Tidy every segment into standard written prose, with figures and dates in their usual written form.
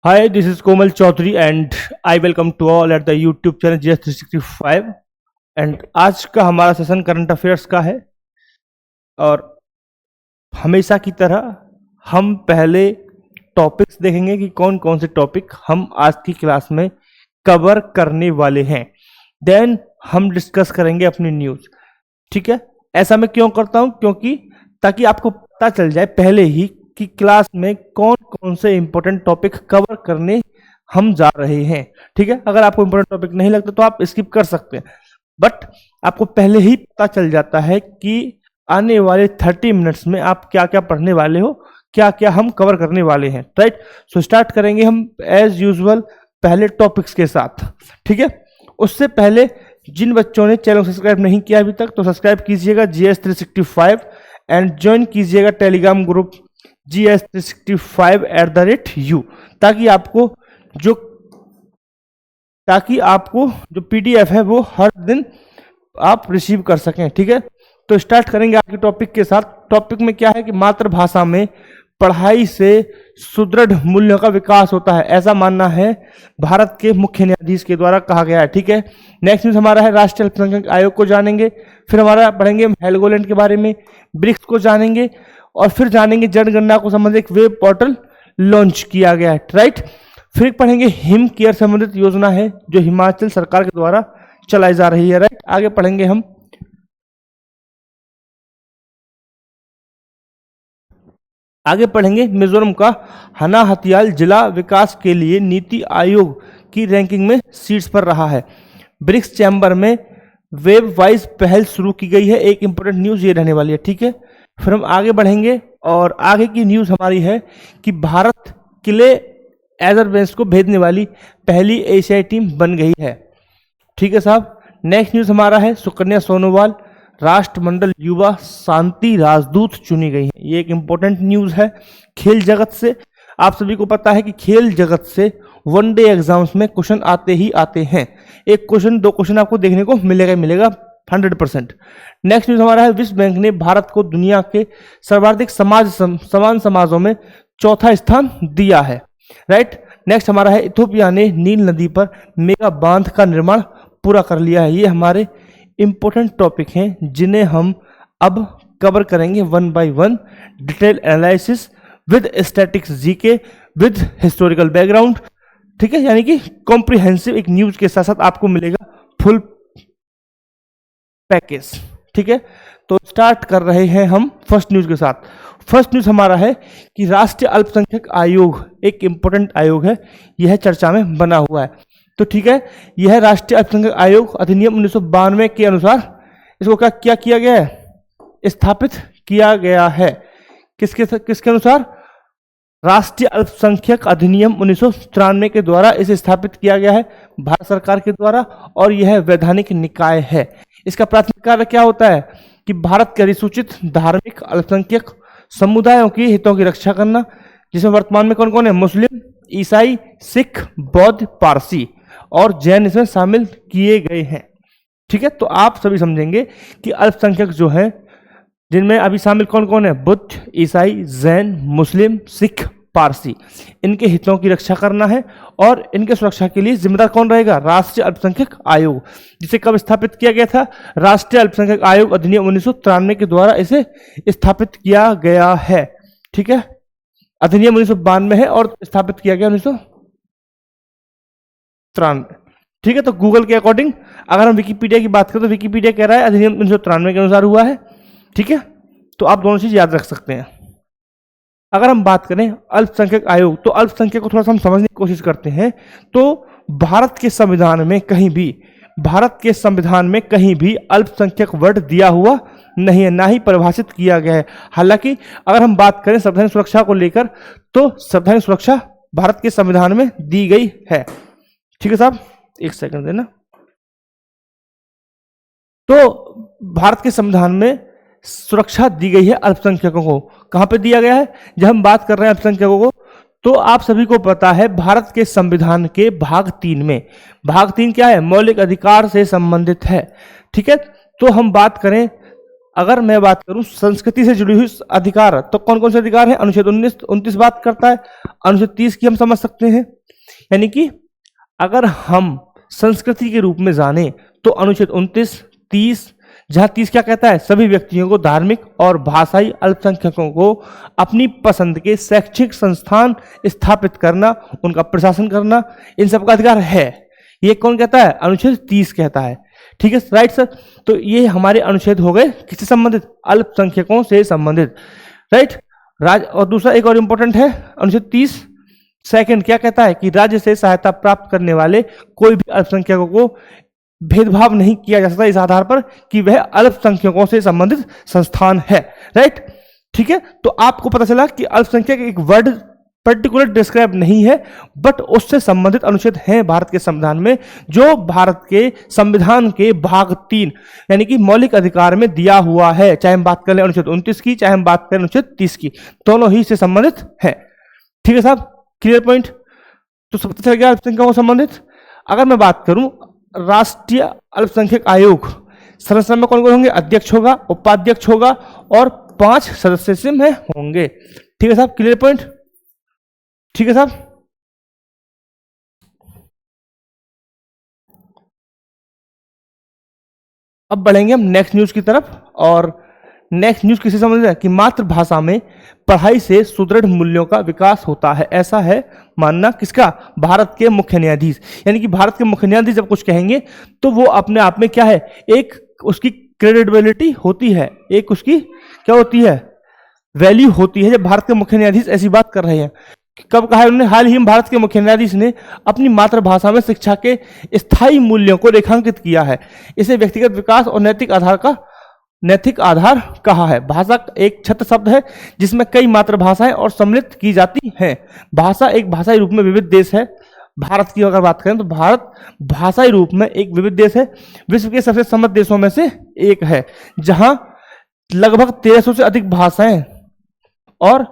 Hi, this is Komal Chaudhary and I welcome to all at the YouTube channel GS365 and आज का हमारा session current affairs का है। और हमेशा की तरह हम पहले टॉपिक्स देखेंगे कि कौन कौन से टॉपिक हम आज की क्लास में कवर करने वाले हैं। देन हम डिस्कस करेंगे अपनी न्यूज़। ठीक है, ऐसा मैं क्यों करता हूं? क्योंकि ताकि आपको पता चल जाए पहले ही कि क्लास में कौन कौन से इंपॉर्टेंट टॉपिक कवर करने हम जा रहे हैं। ठीक है, अगर आपको इंपॉर्टेंट टॉपिक नहीं लगता तो आप स्किप कर सकते हैं, बट आपको पहले ही पता चल जाता है कि आने वाले 30 मिनट्स में आप क्या क्या पढ़ने वाले हो, क्या क्या हम कवर करने वाले हैं। राइट, सो स्टार्ट करेंगे हम एज यूजुअल पहले टॉपिक्स के साथ। ठीक है, उससे पहले जिन बच्चों ने चैनल सब्सक्राइब नहीं किया अभी तक तो सब्सक्राइब कीजिएगा GS365 एंड ज्वाइन कीजिएगा टेलीग्राम ग्रुप GS365@u, ताकि आपको जो PDF है वो हर दिन आप रिसीव कर सकें। ठीक है, तो स्टार्ट करेंगे आपके टॉपिक के साथ। टॉपिक में क्या है कि मातृभाषा में पढ़ाई से सुदृढ़ मूल्यों का विकास होता है, ऐसा मानना है भारत के मुख्य न्यायाधीश के द्वारा कहा गया है। ठीक है, नेक्स्ट न्यूज हमारा है राष्ट्रीय अल्पसंख्यक आयोग को जानेंगे, फिर हमारा पढ़ेंगे हेलगोलैंड के बारे में, ब्रिक्स को जानेंगे और फिर जानेंगे जनगणना को संबंधित एक वेब पोर्टल लॉन्च किया गया है। राइट, फिर पढ़ेंगे हिम केयर संबंधित योजना है जो हिमाचल सरकार के द्वारा चलाई जा रही है। राइट, आगे पढ़ेंगे हम मिजोरम का हना हथियाल जिला विकास के लिए नीति आयोग की रैंकिंग में सीट्स पर रहा है। ब्रिक्स चैम्बर में वेब वाइज पहल शुरू की गई है, एक इंपॉर्टेंट न्यूज ये रहने वाली है। ठीक है, फिर हम आगे बढ़ेंगे और आगे की न्यूज हमारी है कि भारत किले एजरबेंस को भेजने वाली पहली एशियाई टीम बन गई है। ठीक है साहब, नेक्स्ट न्यूज हमारा है सुकन्या सोनोवाल राष्ट्रमंडल युवा शांति राजदूत चुनी गई है। ये एक इंपॉर्टेंट न्यूज है खेल जगत से। आप सभी को पता है कि खेल जगत से वनडे एग्जाम्स में क्वेश्चन आते ही आते हैं, एक क्वेश्चन दो क्वेश्चन आपको देखने को मिलेगा 100%। नेक्स्ट न्यूज हमारा है विश्व बैंक ने भारत को दुनिया के सर्वाधिक समान समाजों में चौथा स्थान दिया है। राइट, नेक्स्ट हमारा है इथोपिया ने नील नदी पर मेगा बांध का निर्माण पूरा कर लिया है। ये हमारे इंपॉर्टेंट टॉपिक हैं जिन्हें हम अब कवर करेंगे one by one, detail analysis with statics GK with historical background. ठीक है, यानी कि कॉम्प्रिहेंसिव एक न्यूज के साथ साथ आपको मिलेगा फुल पैकेज। ठीक है, तो स्टार्ट कर रहे हैं हम फर्स्ट न्यूज के साथ। फर्स्ट न्यूज हमारा है कि राष्ट्रीय अल्पसंख्यक आयोग एक इंपॉर्टेंट आयोग है, यह चर्चा में बना हुआ है। तो ठीक है, यह राष्ट्रीय अल्पसंख्यक आयोग अधिनियम 1992 के अनुसार इसको क्या किया गया है? स्थापित किया गया है। किसके अनुसार? राष्ट्रीय अल्पसंख्यक अधिनियम 1993 के द्वारा इसे स्थापित किया गया है भारत सरकार के द्वारा, और यह वैधानिक निकाय है। इसका प्राथमिक कार्य क्या होता है कि भारत के अधिसूचित धार्मिक अल्पसंख्यक समुदायों की हितों की रक्षा करना, जिसमें वर्तमान में कौन कौन है? मुस्लिम, ईसाई, सिख, बौद्ध, पारसी और जैन इसमें शामिल किए गए हैं। ठीक है, तो आप सभी समझेंगे कि अल्पसंख्यक जो है जिनमें अभी शामिल कौन कौन है? बुद्ध, ईसाई, जैन, मुस्लिम, सिख, पारसी, इनके हितों की रक्षा करना है और इनके सुरक्षा के लिए जिम्मेदार कौन रहेगा? राष्ट्रीय अल्पसंख्यक आयोग, जिसे कब स्थापित किया गया था? राष्ट्रीय अल्पसंख्यक आयोग अधिनियम 1993 के द्वारा इसे स्थापित किया गया है। ठीक है, अधिनियम 1992 है और स्थापित किया गया 1993। ठीक है, तो गूगल के अकॉर्डिंग अगर हम विकिपीडिया की बात करें तो विकिपीडिया कह रहा है अधिनियम 1993 के अनुसार हुआ है। ठीक है, तो आप दोनों चीज याद रख सकते हैं। अगर हम बात करें अल्पसंख्यक आयोग, तो अल्पसंख्यक को थोड़ा सा हम समझने की कोशिश करते हैं। तो भारत के संविधान में कहीं भी अल्पसंख्यक वर्ड दिया हुआ नहीं है, ना ही परिभाषित किया गया है। हालांकि अगर हम बात करें संवैधानिक सुरक्षा को लेकर तो संवैधानिक सुरक्षा भारत के संविधान में दी गई है। ठीक है साहब, एक सेकंड देना। तो भारत के संविधान में सुरक्षा दी गई है अल्पसंख्यकों को। कहां पे दिया गया है? जब हम बात कर रहे हैं अल्पसंख्यकों को, तो आप सभी को पता है भारत के संविधान के भाग 3 में, भाग 3 क्या है? मौलिक अधिकार से संबंधित है। ठीक है, तो हम बात करें अगर मैं बात करूं संस्कृति से जुड़ी हुई अधिकार, तो कौन कौन से अधिकार है? अनुच्छेद 19-29 बात करता है। अनुच्छेद 30 की हम समझ सकते हैं, यानी कि अगर हम संस्कृति के रूप में जाने तो अनुच्छेद 29-30, जहां 30 क्या कहता है? सभी व्यक्तियों को धार्मिक और भाषाई अल्पसंख्यकों को अपनी पसंद के शैक्षिक संस्थान स्थापित करना, उनका प्रशासन करना, इन सबका अधिकार है। ये कौन कहता है? अनुच्छेद 30 कहता है। ठीक है, राइट सर। तो ये हमारे अनुच्छेद हो गए किससे संबंधित? अल्पसंख्यकों से संबंधित, राइट। और दूसरा एक और इंपॉर्टेंट है अनुच्छेद 30 सेकंड, क्या कहता है? कि राज्य से सहायता प्राप्त करने वाले कोई भी अल्पसंख्यकों को भेदभाव नहीं किया जा सकता इस आधार पर कि वह अल्पसंख्यकों से संबंधित संस्थान है, राइट। ठीक है, तो आपको पता चला कि अल्पसंख्यक एक वर्ड पर्टिकुलर डिस्क्राइब नहीं है, बट उससे संबंधित अनुच्छेद हैं भारत के संविधान में, जो भारत के संविधान के भाग 3 यानी कि मौलिक अधिकार में दिया हुआ है। चाहे हम बात करें अनुच्छेद 29 की, चाहे हम बात करें अनुच्छेद 30 की, दोनों ही से संबंधित है। ठीक है साहब, क्लियर पॉइंट। तो सब पता चल गया अल्पसंख्यकों से संबंधित। अगर मैं बात करूं राष्ट्रीय अल्पसंख्यक आयोग, संरचना में कौन कौन होंगे? अध्यक्ष होगा, उपाध्यक्ष होगा और 5 सदस्य में होंगे। ठीक है साहब, क्लियर पॉइंट। ठीक है साहब, अब बढ़ेंगे हम नेक्स्ट न्यूज की तरफ। और नेक्स्ट न्यूज किसे संबंधित है? कि मातृभाषा में पढ़ाई से सुदृढ़ मूल्यों का विकास होता है, ऐसा है मानना किसका? भारत के मुख्य न्यायाधीश। यानी कि भारत के मुख्य न्यायाधीश जब कुछ कहेंगे तो वो अपने आप में क्या है? एक उसकी क्रेडिबिलिटी होती है, एक उसकी क्या होती है? वैल्यू होती है, जब भारत के मुख्य न्यायाधीश ऐसी बात कर रहे हैं। कब कहा है उन्होंने? हाल ही में भारत के मुख्य न्यायाधीश ने अपनी मातृभाषा में शिक्षा के स्थायी मूल्यों को रेखांकित किया है। इसे व्यक्तिगत विकास और नैतिक आधार कहा है। भाषा एक छत्र शब्द है जिसमें कई मातृभाषाएं और सम्मिलित की जाती हैं। भाषा एक भाषाई रूप में विविध देश है। भारत की अगर बात करें तो भारत भाषाई रूप में एक विविध देश है, विश्व के सबसे समृद्ध देशों में से एक है, जहां लगभग 1300 से अधिक भाषाएं और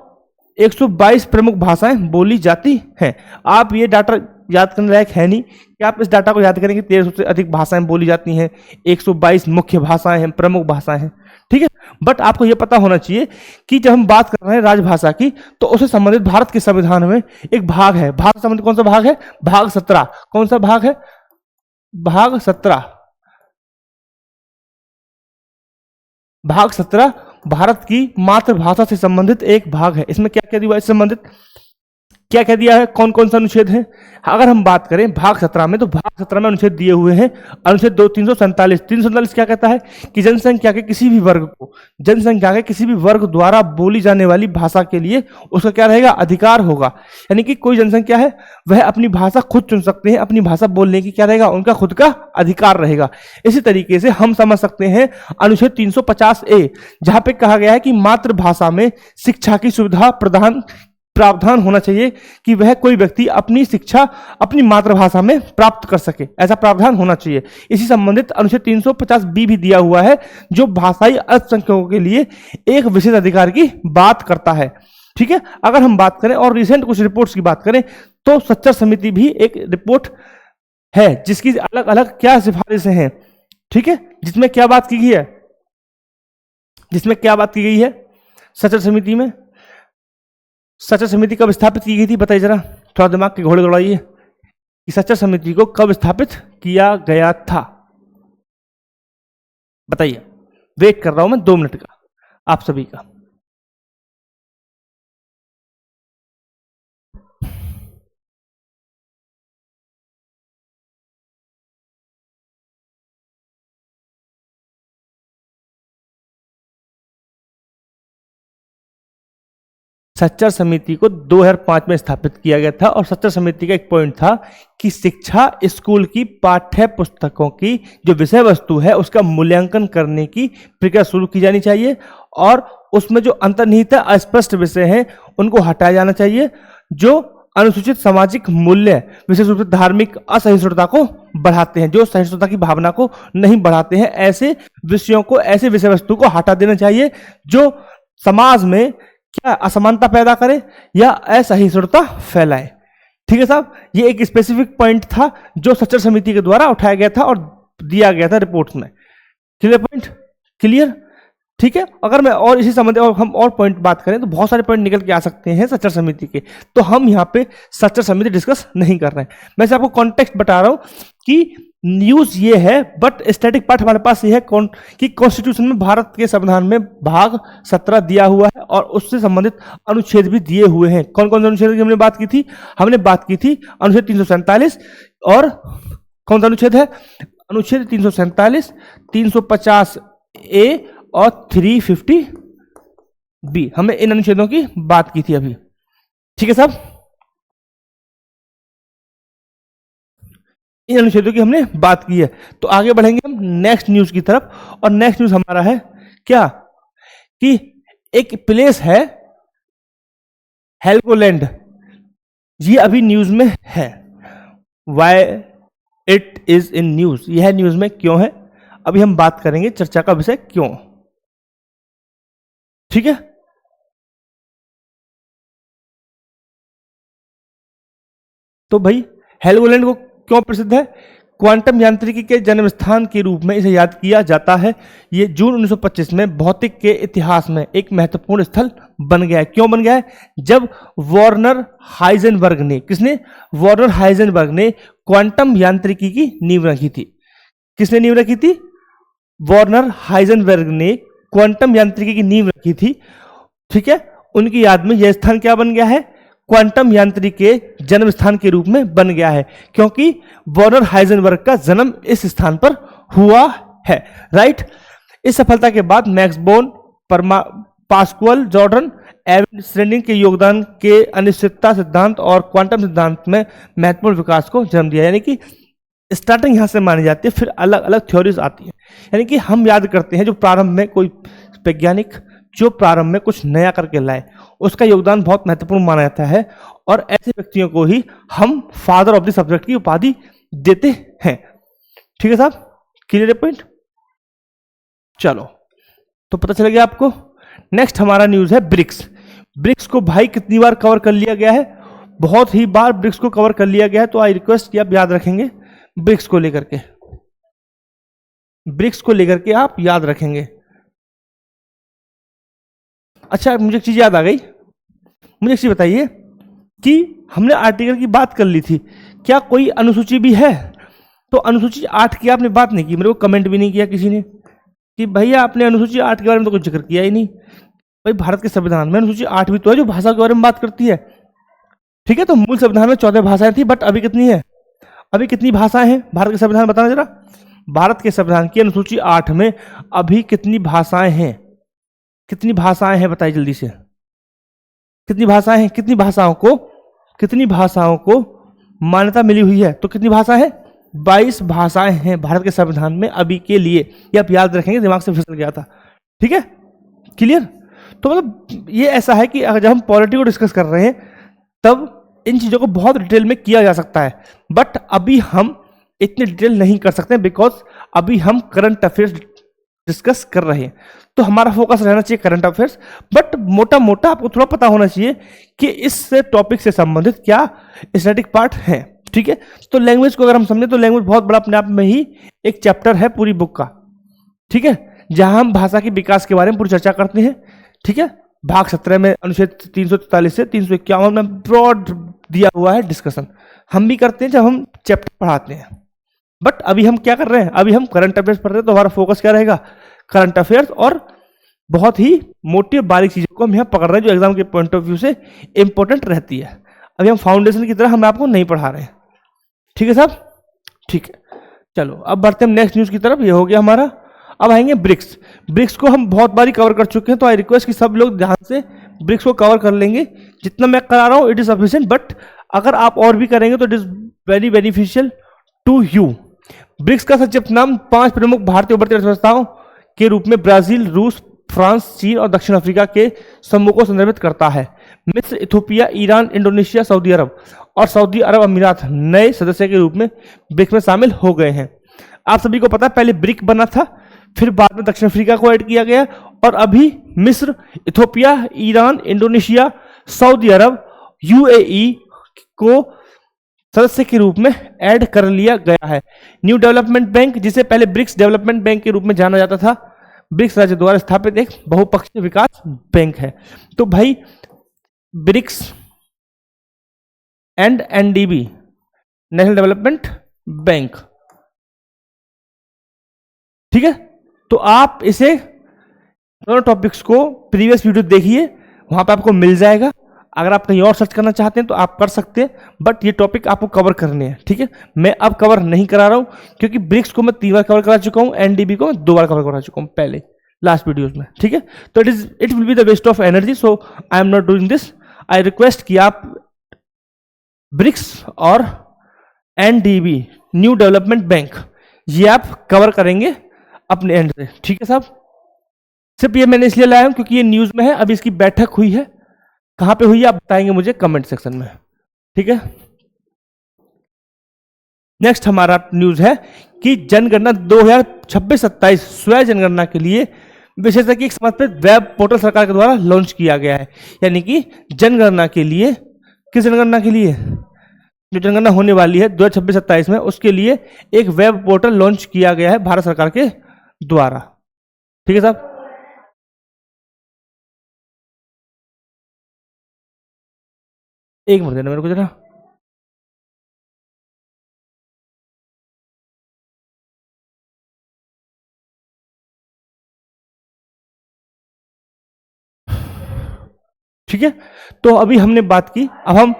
122 प्रमुख भाषाएं बोली जाती हैं। आप ये डाटा याद करने लायक है नहीं कि आप इस डाटा को याद करें कि 1300 से अधिक भाषाएं बोली जाती हैं, 122 मुख्य भाषाएं हैं, प्रमुख भाषाएं हैं। ठीक है, बट आपको यह पता होना चाहिए कि जब हम बात कर रहे हैं राजभाषा की, तो उससे संबंधित भारत के संविधान में एक भाग है। भाग से संबंधित कौन सा भाग है? भाग 17। कौन सा भाग है? भाग 17। भाग 17 भारत की मातृभाषा से संबंधित एक भाग है। इसमें क्या क्या दिया है? संबंधित क्या क्या दिया है? कौन कौन सा अनुच्छेद है? अगर हम बात करें भाग 17 में, तो भाग 17 में अनुच्छेद दिए हुए हैं। अनुच्छेद 347 क्या कहता है? कि जनसंख्या के किसी भी वर्ग द्वारा बोली जाने वाली भाषा के लिए उसका क्या रहेगा? अधिकार होगा। यानी कि कोई जनसंख्या है वह अपनी भाषा खुद चुन सकते हैं, अपनी भाषा बोलने की क्या रहेगा? उनका खुद का अधिकार रहेगा। इसी तरीके से हम समझ सकते हैं अनुच्छेद 350A, जहां पे कहा गया है कि मातृभाषा में शिक्षा की सुविधा प्रावधान होना चाहिए कि वह कोई व्यक्ति अपनी शिक्षा अपनी मातृभाषा में प्राप्त कर सके, ऐसा प्रावधान होना चाहिए। इसी संबंधित अनुच्छेद 350B भी दिया हुआ है, जो भाषाई अल्पसंख्यकों के लिए एक विशेष अधिकार की बात करता है। ठीक है, अगर हम बात करें और रिसेंट कुछ रिपोर्ट्स की बात करें, तो सच्चर समिति भी एक रिपोर्ट है जिसकी अलग अलग क्या सिफारिशें हैं। ठीक है, जिसमें क्या बात की गई है? सच्चर समिति में, सच्चर समिति कब स्थापित की गई थी? बताइए जरा, थोड़ा दिमाग के घोड़े दौड़ाइए कि सच्चर समिति को कब स्थापित किया गया था। बताइए, वेट कर रहा हूं मैं 2 मिनट का आप सभी का। सच्चर समिति को 2005 में स्थापित किया गया था और सच्चर समिति का एक पॉइंट था कि शिक्षा स्कूल की पाठ्य पुस्तकों की जो विषय वस्तु है उसका मूल्यांकन करने की प्रक्रिया शुरू की जानी चाहिए और उसमें जो अंतर्निहित अस्पष्ट विषय हैं उनको हटाया जाना चाहिए, जो अनुसूचित सामाजिक मूल्य विशेष रूप से धार्मिक असहिष्णुता को बढ़ाते हैं, जो सहिष्णुता की भावना को नहीं बढ़ाते हैं। ऐसे विषयों को, ऐसे विषय वस्तु को हटा देना चाहिए जो समाज में क्या असमानता पैदा करे या असहिष्णुता फैलाए। ठीक है साहब, ये एक स्पेसिफिक पॉइंट था जो सच्चर समिति के द्वारा उठाया गया था और दिया गया था रिपोर्ट्स में। Clear point? क्लियर? ठीक है, अगर मैं और इसी संबंध और हम और पॉइंट बात करें तो बहुत सारे पॉइंट निकल के आ सकते हैं सच्चर समिति के, तो हम यहाँ पे सच्चर समिति डिस्कस नहीं कर रहे हैं। मैं आपको कॉन्टेक्स्ट बता रहा हूँ कि न्यूज ये है, बट स्टैटिक पार्ट हमारे पास ये है कि कॉन्स्टिट्यूशन में भारत के संविधान में भाग 17 दिया हुआ है और उससे संबंधित अनुच्छेद भी दिए हुए हैं। कौन कौन से अनुच्छेद की हमने बात की थी? हमने बात की थी अनुच्छेद 347 और कौन सा अनुच्छेद है? अनुच्छेद 347, 350 ए और 350 बी। हमने इन अनुच्छेदों की बात की थी अभी, ठीक है साहब? इन अनुच्छेदों की हमने बात की है। तो आगे बढ़ेंगे हम नेक्स्ट न्यूज की तरफ, और नेक्स्ट न्यूज हमारा है क्या कि एक प्लेस है हेलगोलैंड, ये अभी न्यूज में है। Why it is in news, यह न्यूज में क्यों है, अभी हम बात करेंगे, चर्चा का विषय क्यों, ठीक है? तो भाई हेलगोलैंड को क्यों प्रसिद्ध है? क्वांटम यांत्रिकी के जन्म स्थान के रूप में इसे याद किया जाता है। ये जून 1925 में भौतिक के इतिहास में एक महत्वपूर्ण स्थल बन गया है। क्यों बन गया है? जब वॉर्नर हाइजेनबर्ग ने, किसने? वॉर्नर हाइजेनबर्ग ने क्वांटम यांत्रिकी की नींव रखी थी। किसने नींव रखी थी? वॉर्नर हाइजेनबर्ग ने क्वांटम यांत्रिकी की नींव रखी थी, ठीक है? उनकी याद में यह स्थान क्या बन गया है? क्वांटम यांत्रिकी के जन्म स्थान के रूप में बन गया है, क्योंकि वॉर्नर हाइजेनबर्ग का जन्म इस स्थान पर हुआ है, राइट? इस सफलता के बाद Max Born, Pascual, Jordan, Erwin श्रेनिंग के योगदान के अनिश्चितता सिद्धांत और क्वांटम सिद्धांत में महत्वपूर्ण विकास को जन्म दिया। यानी कि स्टार्टिंग यहां से मानी जाती है, फिर अलग अलग थ्योरीज आती है। यानी कि हम याद करते हैं जो प्रारंभ में कोई वैज्ञानिक जो प्रारंभ में कुछ नया करके लाए, उसका योगदान बहुत महत्वपूर्ण माना जाता है, और ऐसे व्यक्तियों को ही हम फादर ऑफ द सब्जेक्ट की उपाधि देते हैं। ठीक है साहब, क्लियर है पॉइंट? चलो, तो पता चल गया आपको। नेक्स्ट हमारा न्यूज है ब्रिक्स। ब्रिक्स को भाई कितनी बार कवर कर लिया गया है? बहुत ही बार ब्रिक्स को कवर कर लिया गया है, तो आई रिक्वेस्ट कि आप याद रखेंगे ब्रिक्स को लेकर के, ब्रिक्स को लेकर के आप याद रखेंगे। अच्छा, मुझे एक चीज याद आ गई, मुझे एक चीज बताइए कि हमने आर्टिकल की बात कर ली थी, क्या कोई अनुसूची भी है? तो अनुसूची 8 की आपने बात नहीं की, मेरे को कमेंट भी नहीं किया किसी ने कि भैया आपने अनुसूची 8 के बारे में तो कुछ जिक्र किया ही नहीं। भाई भारत के संविधान में अनुसूची 8 भी तो है जो भाषा के बारे में बात करती है, ठीक है? तो मूल संविधान में 14 भाषाएं थी, बट अभी कितनी है? अभी कितनी भाषाएं हैं भारत के संविधान में? बताना जरा, भारत के संविधान की अनुसूची 8 में अभी कितनी भाषाएं हैं? कितनी भाषाएं हैं बताइए जल्दी से, कितनी भाषाएं हैं? कितनी भाषाओं को मान्यता मिली हुई है? तो कितनी भाषा है? 22 भाषाएं हैं भारत के संविधान में अभी के लिए। ये आप याद रखेंगे, दिमाग से फिसल गया था, ठीक है? क्लियर? तो मतलब ये ऐसा है कि अगर जब हम पॉलिटी को डिस्कस कर रहे हैं तब इन चीजों को बहुत डिटेल में किया जा सकता है, बट अभी हम इतने डिटेल नहीं कर सकते बिकॉज अभी हम करंट अफेयर्स डिस्कस कर रहे हैं। तो हमारा फोकस रहना चाहिए करंट अफेयर्स, बट मोटा मोटा आपको थोड़ा पता होना चाहिए कि इस टॉपिक से संबंधित क्या स्टैटिक पार्ट है, ठीक है? तो लैंग्वेज को अगर हम समझें तो लैंग्वेज बहुत बड़ा अपने आप में ही एक चैप्टर है पूरी बुक का, ठीक है? जहां हम भाषा के विकास के बारे में पूरी चर्चा करते हैं, ठीक है? भाग 17 में अनुच्छेद 343 से 351 में ब्रॉड दिया हुआ है डिस्कशन, हम भी करते हैं जब हम चैप्टर पढ़ाते हैं। बट अभी हम क्या कर रहे हैं? अभी हम करंट अफेयर्स पढ़ रहे हैं, तो हमारा फोकस क्या रहेगा? करंट अफेयर्स, और बहुत ही मोटी बारीक चीजों को हम यहाँ पकड़ रहे हैं जो एग्जाम के पॉइंट ऑफ व्यू से इंपॉर्टेंट रहती है। अभी हम फाउंडेशन की तरह हम आपको नहीं पढ़ा रहे हैं, ठीक है साहब? ठीक है, चलो अब बढ़ते हैं नेक्स्ट न्यूज की तरफ। ये हो गया हमारा। अब आएंगे ब्रिक्स। ब्रिक्स को हम बहुत बारी कवर कर चुके हैं, तो आई रिक्वेस्ट कि सब लोग ध्यान से ब्रिक्स को कवर कर लेंगे। जितना मैं करा रहा हूँ इट इज सफिशिएंट, बट अगर आप और भी करेंगे तो it is very beneficial to you. BRICS का संक्षिप्त नाम 5 प्रमुख भारतीय उभरती अर्थव्यवस्थाओं के रूप में ब्राजील, रूस, फ्रांस, चीन और दक्षिण अफ्रीका के समूह को संदर्भित करता है। मिस्र, इथोपिया, ईरान, इंडोनेशिया, सऊदी अरब और सऊदी अरब अमीरात नए सदस्य के रूप में ब्रिक्स में शामिल हो गए हैं। आप सभी को पता है पहले ब्रिक बना था, फिर बाद में दक्षिण अफ्रीका को ऐड किया गया, और अभी मिस्र, इथोपिया, ईरान, इंडोनेशिया, सऊदी अरब, यूएई को सदस्य के रूप में ऐड कर लिया गया है। न्यू डेवलपमेंट बैंक, जिसे पहले ब्रिक्स डेवलपमेंट बैंक के रूप में जाना जाता था, ब्रिक्स राज्य द्वारा स्थापित एक बहुपक्षीय विकास बैंक है। तो भाई BRICS and NDB, national development bank, ठीक है। तो आप इसे दोनों टॉपिक्स को प्रीवियस वीडियो देखिए, वहां पे आपको मिल जाएगा। अगर आप कहीं और सर्च करना चाहते हैं तो आप कर सकते हैं, बट ये टॉपिक आपको कवर करने हैं, ठीक है। मैं अब कवर नहीं करा रहा हूं क्योंकि ब्रिक्स को मैं 3 बार कवर करा चुका हूं, एनडीबी को मैं 2 बार कवर करा चुका हूं पहले लास्ट वीडियोस में, ठीक है। तो it will be the waste of energy, so I am not doing this. I request कि आप ब्रिक्स और एनडीबी, न्यू डेवलपमेंट बैंक, ये आप कवर करेंगे अपने एंड से, ठीक है साहब। सिर्फ ये मैंने इसलिए लाया हूं क्योंकि ये न्यूज में है, अभी इसकी बैठक हुई है, कहां पे हुई है आप बताएंगे मुझे कमेंट सेक्शन में, ठीक है। नेक्स्ट हमारा न्यूज है कि जनगणना 2026-27 स्वयं जनगणना के लिए विशेषज्ञ एक समर्पित वेब पोर्टल सरकार के द्वारा लॉन्च किया गया है। यानी कि जनगणना के लिए, किस जनगणना के लिए, जो जनगणना होने वाली है 2026-27 में, उसके लिए एक वेब पोर्टल लॉन्च किया गया है भारत सरकार के द्वारा, ठीक है साहब। एक मिनट देना मेरे को जरा। ठीक है, तो अभी हमने बात की, अब हम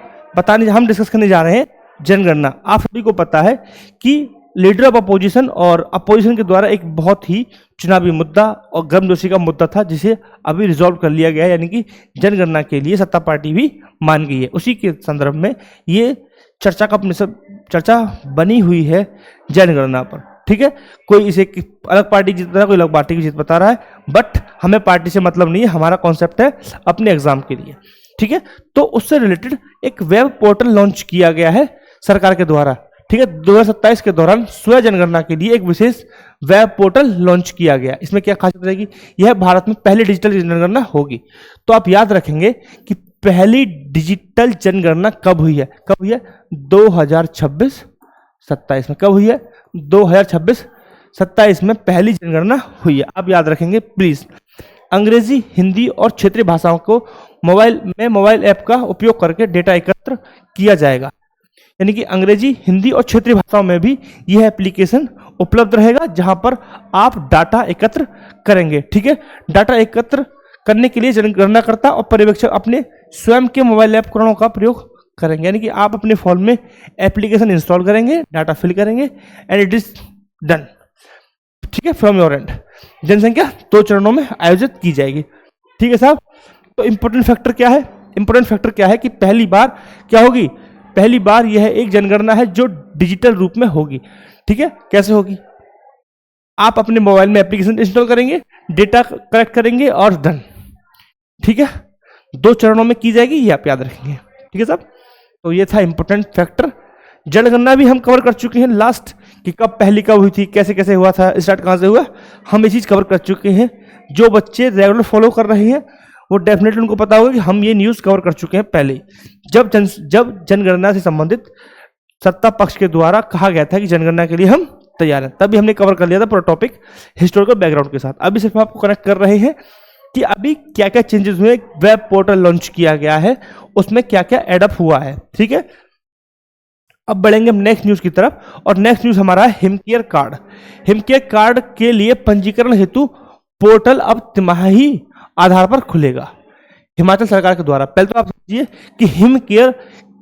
डिस्कस करने जा रहे हैं जनगणना। आप सभी को पता है कि लीडर ऑफ अपोजिशन और अपोजिशन के द्वारा एक बहुत ही चुनावी मुद्दा और गर्मजोशी का मुद्दा था, जिसे अभी रिजॉल्व कर लिया गया है, यानी कि जनगणना के लिए सत्ता पार्टी भी मान गई है। उसी के संदर्भ में ये चर्चा का अपने सब चर्चा बनी हुई है जनगणना पर, ठीक है। कोई इसे अलग पार्टी जीत रहा है, कोई अलग पार्टी की जीत बता रहा है, बट हमें पार्टी से मतलब नहीं है, हमारा कॉन्सेप्ट है अपने एग्जाम के लिए, ठीक है। तो उससे रिलेटेड एक वेब पोर्टल लॉन्च किया गया है सरकार के द्वारा, ठीक है। 2027 के दौरान स्वयं जनगणना के लिए एक विशेष वेब पोर्टल लॉन्च किया गया। इसमें क्या खासियत रहेगी, यह भारत में पहली डिजिटल जनगणना होगी। तो आप याद रखेंगे कि पहली डिजिटल जनगणना कब हुई है, 2026-27 में। कब हुई है, 2026-27 में पहली जनगणना हुई है, आप याद रखेंगे प्लीज। अंग्रेजी, हिंदी और क्षेत्रीय भाषाओं को मोबाइल ऐप का उपयोग करके डेटा एकत्र किया जाएगा। यानी कि अंग्रेजी, हिंदी और क्षेत्रीय भाषाओं में भी यह एप्लीकेशन उपलब्ध रहेगा, जहां पर आप डाटा एकत्र करेंगे, ठीक है। डाटा एकत्र करने के लिए जनगणनाकर्ता और पर्यवेक्षक अपने स्वयं के मोबाइल ऐप उपकरणों का प्रयोग करेंगे। यानी कि आप अपने फोन में एप्लीकेशन इंस्टॉल करेंगे, डाटा फिल करेंगे, एंड इट इज डन, ठीक है, फ्रॉम योर एंड। जनसंख्या 2 चरणों में आयोजित की जाएगी, ठीक है साहब। तो इंपॉर्टेंट फैक्टर क्या है, इंपॉर्टेंट फैक्टर क्या है कि पहली बार क्या होगी, पहली बार यह एक जनगणना है जो डिजिटल रूप में होगी, ठीक है। कैसे होगी, आप अपने मोबाइल में एप्लीकेशन इंस्टॉल करेंगे, डेटा कलेक्ट करेंगे और डन, ठीक है। 2 चरणों में की जाएगी, ये आप याद रखेंगे, ठीक है साहब। तो ये था इंपॉर्टेंट फैक्टर। जनगणना भी हम कवर कर चुके हैं लास्ट, कि कब पहली कब हुई थी, कैसे कैसे हुआ था, स्टार्ट कहां से हुआ, हम ये चीज कवर कर चुके हैं। जो बच्चे रेगुलर फॉलो कर रहे हैं वो डेफिनेटली उनको पता होगा कि हम ये न्यूज कवर कर चुके हैं पहले। जब जनगणना से संबंधित सत्ता पक्ष के द्वारा कहा गया था कि जनगणना के लिए हम तैयार हैं, तभी हमने कवर कर लिया था पूरा टॉपिक हिस्टोरिकल बैकग्राउंड के साथ। अभी सिर्फ आपको कनेक्ट कर रहे हैं कि अभी क्या क्या चेंजेस हुए, वेब पोर्टल लॉन्च किया गया है, उसमें क्या क्या एडअप हुआ है, ठीक है। अब बढ़ेंगे हम नेक्स्ट न्यूज की तरफ, और नेक्स्ट न्यूज हमारा है हिमकेयर कार्ड। हिमकेयर कार्ड के लिए पंजीकरण हेतु पोर्टल अब तिमाही आधार पर खुलेगा हिमाचल सरकार के द्वारा। पहले तो आप समझिए कि हिमकेयर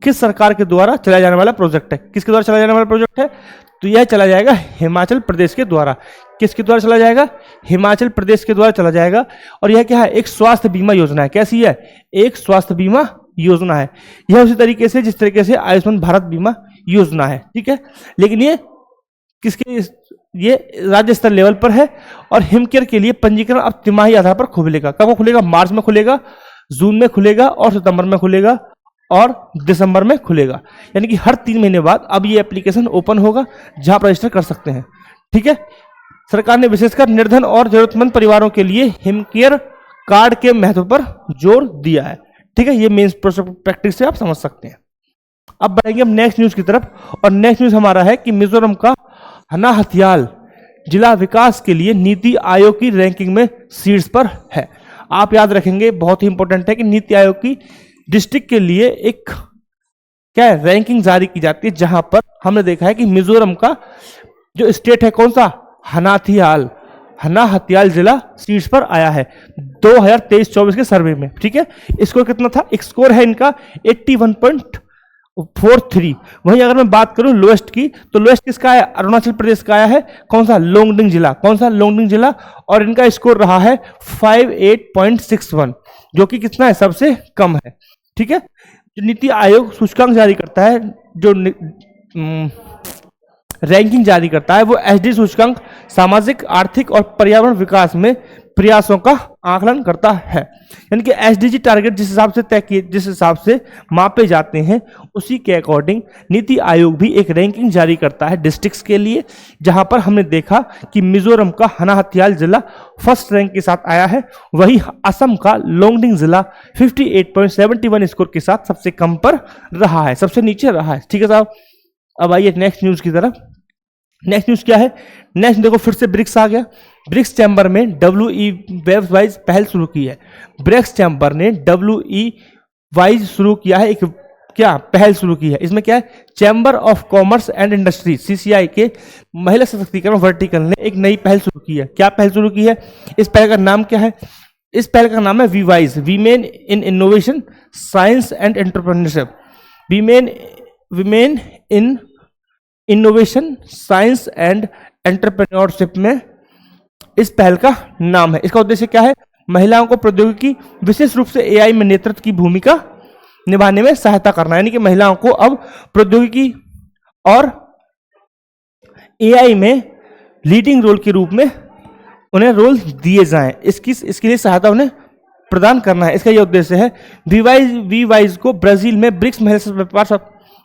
किस सरकार के द्वारा चलाया जाने वाला प्रोजेक्ट है, किसके द्वारा चलाया जाने वाला प्रोजेक्ट है, तो यह चला जाएगा हिमाचल प्रदेश के द्वारा। किसके द्वारा चला जाएगा, हिमाचल प्रदेश के द्वारा चला जाएगा। और यह क्या है, एक स्वास्थ्य बीमा योजना है। कैसी है, एक स्वास्थ्य बीमा योजना है। यह उसी तरीके से जिस तरीके से आयुष्मान भारत बीमा योजना है, ठीक है। लेकिन ये किसके, ये राज्य स्तर लेवल पर है। और हिमकेयर के लिए पंजीकरण अब तिमाही आधार पर खुलेगा। कब खुलेगा, मार्च में खुलेगा, जून में खुलेगा, और सितंबर में खुलेगा, और दिसंबर में खुलेगा। यानी कि हर 3 महीने बाद अब ये एप्लीकेशन ओपन होगा, जहां पर रजिस्टर कर सकते हैं, ठीक है। सरकार ने विशेषकर निर्धन और जरूरतमंद परिवारों के लिए हिमकेयर कार्ड के महत्व पर जोर दिया है, ठीक है। ये मेन प्रैक्टिस से आप समझ सकते हैं। अब बढ़ेंगे हम नेक्स्ट न्यूज की तरफ, और नेक्स्ट न्यूज हमारा है कि मिजोरम का हना हथियाल जिला विकास के लिए नीति आयोग की रैंकिंग में शीर्ष पर है। आप याद रखेंगे, बहुत ही इंपॉर्टेंट है कि नीति आयोग की डिस्ट्रिक्ट के लिए एक क्या है रैंकिंग जारी की जाती है, जहां पर हमने देखा है कि मिजोरम का जो स्टेट है कौन सा, हनाहतियाल जिला शीर्ष पर आया है 2023-24 के सर्वे में। ठीक है, स्कोर कितना था, एक स्कोर है इनका 81.43। वहीं अगर मैं बात करूं लोएस्ट की, तो लोएस्ट किसका आया, अरुणाचल प्रदेश का आया है, कौन सा, लोंगडिंग जिला, कौन सा, लोंगडिंग जिला, और इनका स्कोर रहा है 58.61, जो कि कितना है, सबसे कम है। ठीक है, जो नीति आयोग सूचकांक जारी करता है, जो रैंकिंग जारी करता है, वो एसडी सूचकांक सामाजिक, आर्थिक और पर्यावरण विकास में प्रयासों का आकलन करता है। यानी कि एसडीजी टारगेट जिस हिसाब से तय किए, जिस हिसाब से मापे जाते हैं, उसी के अकॉर्डिंग नीति आयोग भी एक रैंकिंग जारी करता है डिस्ट्रिक्ट्स के लिए, जहां पर हमने देखा कि मिजोरम का हनाहतियाल जिला फर्स्ट रैंक के साथ आया है। वहीं असम का लोंगडिंग जिला 58.71 स्कोर के साथ सबसे कम पर रहा है, सबसे नीचे रहा है। ठीक है साहब, अब आइए नेक्स्ट न्यूज की तरफ। नेक्स्ट न्यूज क्या है, नेक्स्ट देखो फिर से ब्रिक्स आ गया। ब्रिक्स चैम्बर में WE वेब वाइज पहल शुरू की है। ब्रिक्स चैम्बर ने WE वाइज शुरू किया है, एक क्या पहल शुरू की है। इसमें क्या है, chamber of commerce and industry CCI के महिला सशक्तिकरण वर्टिकल ने एक नई पहल शुरू की है। क्या पहल शुरू की है, इस पहल का नाम क्या है, इस पहल का नाम है वी वाइज, women in innovation science and entrepreneurship. Women in innovation science and entrepreneurship में इस पहल का नाम है। इसका उद्देश्य क्या है, महिलाओं को प्रौद्योगिकी, विशेष रूप से AI में नेतृत्व की भूमिका निभाने में सहायता करना। यानी कि महिलाओं को अब प्रौद्योगिकी और AI में लीडिंग रोल के रूप में उन्हें रोल दिए जाएं, इसके लिए सहायता उन्हें प्रदान करना है। इसका यह उद्देश्य है। वी वाइज को ब्राजील में ब्रिक्स महिला व्यापार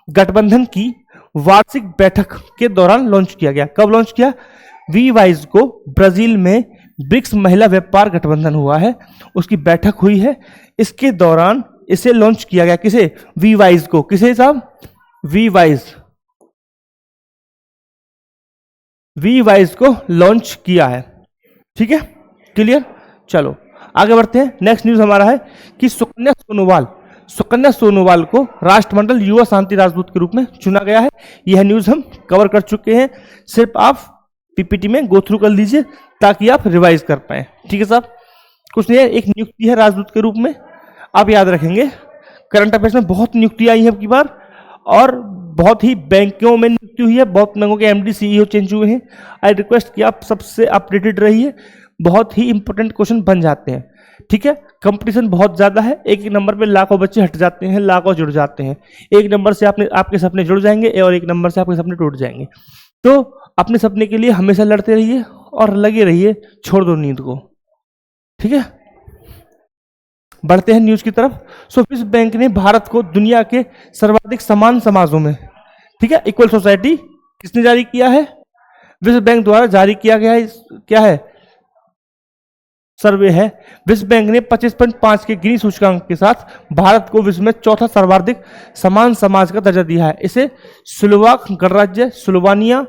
गठबंधन की वार्षिक बैठक के दौरान लॉन्च किया गया। कब लॉन्च किया, वी वाइज को ब्राजील में ब्रिक्स महिला व्यापार गठबंधन हुआ है, उसकी बैठक हुई है, इसके दौरान इसे लॉन्च किया गया। किसे, वी वाइज को, किसे साहब, वी वाइज को लॉन्च किया है। ठीक है, क्लियर। चलो आगे बढ़ते हैं। नेक्स्ट न्यूज हमारा है कि सुकन्या सोनोवाल को राष्ट्रमंडल युवा शांति राजदूत के रूप में चुना गया है। यह न्यूज हम कवर कर चुके हैं, सिर्फ आप PPT में गो थ्रू कर लीजिए ताकि आप रिवाइज कर पाए। ठीक है साहब, कुछ नहीं है, एक नियुक्ति है राजदूत के रूप में। आप याद रखेंगे, करंट अफेयर्स में बहुत नियुक्ति आई है अब की बार, और बहुत ही बैंकों में नियुक्ति हुई है, बहुत बैंकों के MD CEO चेंज हुए हैं। आई रिक्वेस्ट कि आप सबसे अपडेटेड रहिए, बहुत ही इंपॉर्टेंट क्वेश्चन बन जाते हैं। ठीक है, कंपटीशन बहुत ज्यादा है, एक नंबर पे लाखों बच्चे हट जाते हैं, लाखों जुड़ जाते हैं। एक नंबर से आपके सपने जुड़ जाएंगे और एक नंबर से आपके सपने टूट जाएंगे। तो अपने सपने के लिए हमेशा लड़ते रहिए और लगे रहिए, छोड़ दो नींद को। ठीक है, बढ़ते हैं न्यूज की तरफ। विश्व बैंक ने भारत को दुनिया के सर्वाधिक समान समाजों में, ठीक है, इक्वल सोसाइटी किसने जारी किया है, विश्व बैंक द्वारा जारी किया गया है। क्या है, सर्वे है। विश्व बैंक ने 25.5 के गिनी सूचकांक के साथ भारत को विश्व में चौथा सर्वाधिक समान समाज का दर्जा दिया है। इसे स्लोवाक गणराज्य, स्लोवानिया,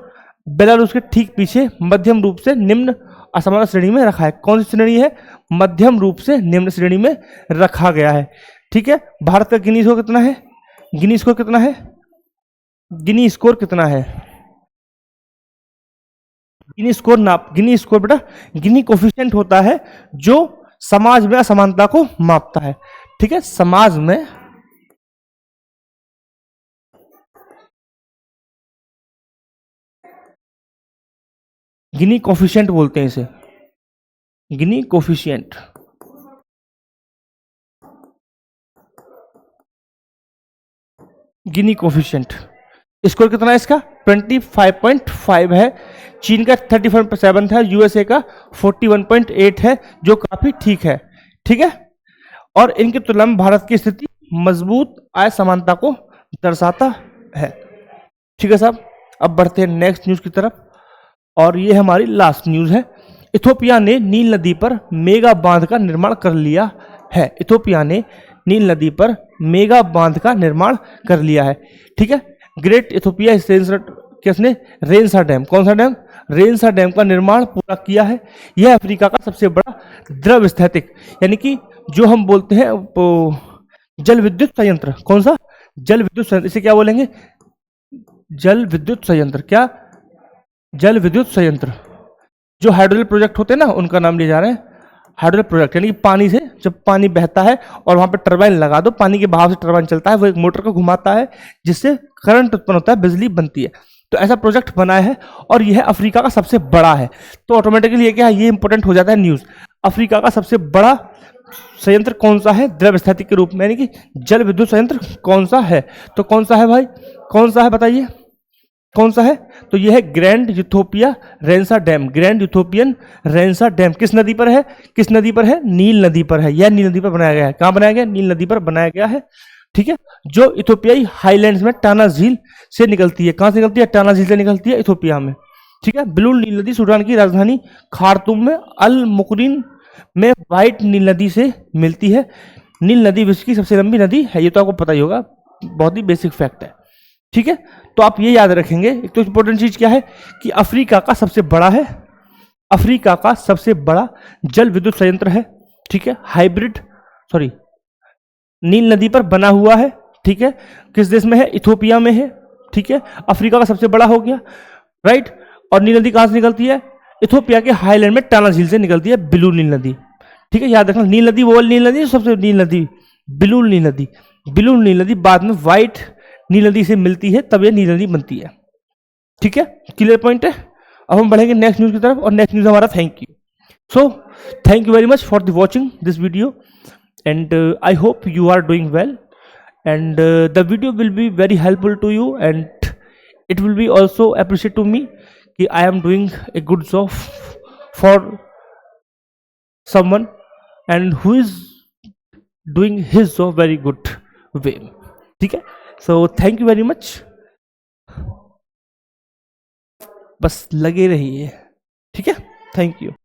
बेलारूस के ठीक पीछे मध्यम रूप से निम्न असमानता श्रेणी में रखा है। कौन सी श्रेणी है, मध्यम रूप से निम्न श्रेणी में रखा गया है। ठीक है, भारत का गिनी स्कोर कितना है, गिनी स्कोर कितना है, गिनी स्कोर कितना है, गिनी स्कोर बेटा गिनी कोफिशिएंट होता है जो समाज में असमानता को मापता है। ठीक है, समाज में गिनी कोफिशिएंट बोलते हैं इसे, गिनी कोफिशिएंट। गिनी कोफिशिएंट स्कोर कितना है इसका, 25.5 है। चीन का 37 है, USA का 41.8 है, जो काफी ठीक है। ठीक है, और इनकी तुलना में भारत की स्थिति मजबूत आय समानता को दर्शाता है। ठीक है साहब, अब बढ़ते हैं नेक्स्ट न्यूज की तरफ, और ये हमारी लास्ट न्यूज है। इथोपिया ने नील नदी पर मेगा बांध का निर्माण कर लिया है। इथोपिया ने नील नदी पर मेगा बांध का निर्माण कर लिया है। ठीक है, ग्रेट इथोपिया किसने, रेंसा डैम, कौन सा डैम, रेंसा डैम का निर्माण पूरा किया है। यह अफ्रीका का सबसे बड़ा द्रव स्थैतिक, यानी कि जो हम बोलते हैं जल विद्युत संयंत्र, कौन सा? जल विद्युत संयंत्र, इसे क्या बोलेंगे? जल विद्युत संयंत्र। क्या? जल विद्युत संयंत्र। जो हाइड्रोजल प्रोजेक्ट होते हैं ना, उनका नाम लिए जा रहे हैं हाइड्रोजल प्रोजेक्ट, यानी कि पानी से, जब पानी बहता है और वहां पे टरबाइन लगा दो, पानी के बहाव से टरबाइन चलता है, वो एक मोटर को घुमाता है जिससे करंट उत्पन्न होता है, बिजली बनती है। तो ऐसा प्रोजेक्ट बनाया है और यह अफ्रीका का सबसे बड़ा है। तो ऑटोमेटिकली ये क्या है, ये इंपॉर्टेंट हो जाता है न्यूज। अफ्रीका का सबसे बड़ा संयंत्र कौन सा है द्रव स्थैतिक के रूप में, यानी कि जल विद्युत संयंत्र कौन सा है? तो कौन सा है भाई, कौन सा है बताइए, कौन सा है? तो यह है grand Ethiopia Renaissance dam. Grand Ethiopian Renaissance dam किस नदी पर है? किस नदी पर है? नील नदी पर है। यह नील नदी पर बनाया गया है। कहां बनाया गया? नील नदी पर बनाया गया है। ठीक है, जो इथोपियाई हाईलैंड्स में टाना झील से निकलती है। कहां से निकलती है? टाना झील से निकलती है इथोपिया में। ठीक है, ब्लू नील नदी सूडान की राजधानी खार्तूम में अल मुकरिन में व्हाइट नील नदी से मिलती है। नील नदी विश्व की सबसे लंबी नदी है, ये तो आपको पता ही होगा, बहुत ही बेसिक फैक्ट है। ठीक है, तो आप ये याद रखेंगे। एक तो इंपॉर्टेंट चीज क्या है कि अफ्रीका का सबसे बड़ा है, अफ्रीका का सबसे बड़ा जल विद्युत संयंत्र है। ठीक है, हाइब्रिड सॉरी नील नदी पर बना हुआ है। ठीक है, किस देश में है? इथोपिया में है। ठीक है, अफ्रीका का सबसे बड़ा हो गया, राइट। और नील नदी कहां से निकलती है? इथोपिया के हाईलैंड में टाना झील से निकलती है, ब्लू नील नदी। ठीक है, याद रखना, नील नदी वो नील नदी, सबसे नील नदी ब्लू नील नदी। ब्लू नील नदी बाद में व्हाइट नील नदी से मिलती है, तब ये नील नदी बनती है। ठीक है, क्लियर पॉइंट है। अब हम बढ़ेंगे नेक्स्ट न्यूज की तरफ, और नेक्स्ट न्यूज हमारा thank you. So thank you very much for the watching this video, and I hope you are doing well, and the video will be very helpful to you, and it will be also appreciate to me कि I am doing a good job for someone and who is doing his job very good way. ठीक है, so thank you very much, बस लगे रहिए। ठीक है, thank you.